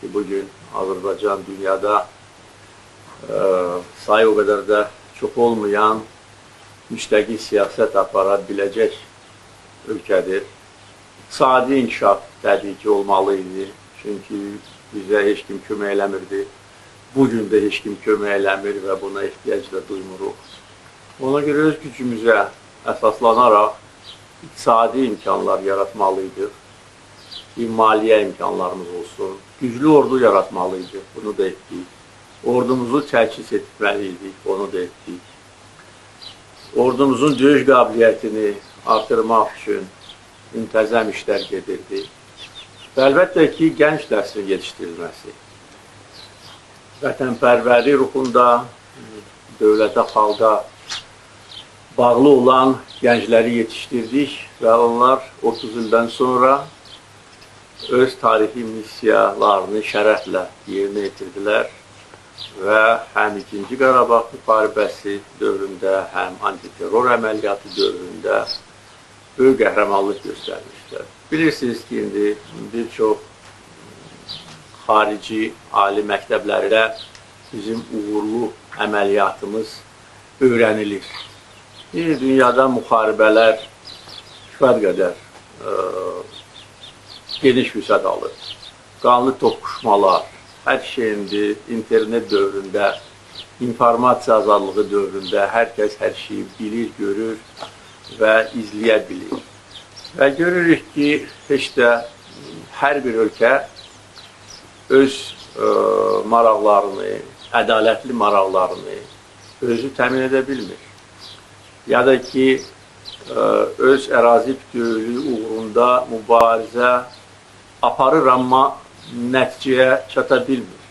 ki, bugün Azərbaycan dünyada sayı o kadar da çok olmayan müstəqil siyasət apara biləcək ölkədir. İqtisadi inkişaf təbii ki olmalıydı. Çünki bizə heç kim kömək eləmirdi. Bugün də heç kim kömək eləmir və buna ehtiyac da duymuruq. Ona görə öz gücümüzə əsaslanaraq iqtisadi imkanlar yaratmalıydıq. Bir maliyyə imkanlarımız olsun. Güclü ordu yaratmalıydıq. Bunu da etdik. Ordumuzu təchiz etməliydik. Onu da etdik. Ordumuzun döyüş qabiliyyətini artırmaq üçün müntəzəm işlər gedirdi. Və əlbəttə ki, gənc nəslin yetişdirilməsi. Vətənpərvərlik ruhunda, dövlətə, xalqa bağlı olan gəncləri yetişdirdik və onlar 30 ildən sonra öz tarixi missiyalarını şərəflə yerinə yetirdilər və həm 2-ci Qarabağ müharibəsi dövründə, həm antiterror əməliyyatı dövründə böyük qəhrəmanlıq göstərmişlər. Bilirsiniz ki, indi bir çox xarici ali məktəblərdə bizim uğurlu əməliyyatımız öyrənilir. Dünyada müharibələr kifayət qədər geniş vüsət alır. Qanlı toqquşmalar, hər şeyindi internet dövründə, informasiya azadlığı dövründə hər kəs hər şeyi bilir, görür və izləyə bilir. Və görürük ki, heç də hər bir ölkə öz maraqlarını, ədalətli maraqlarını özü təmin edə bilmir. Ya da ki, öz ərazi bütövlüyü uğrunda mübarizə aparır, amma nəticəyə çata bilmir.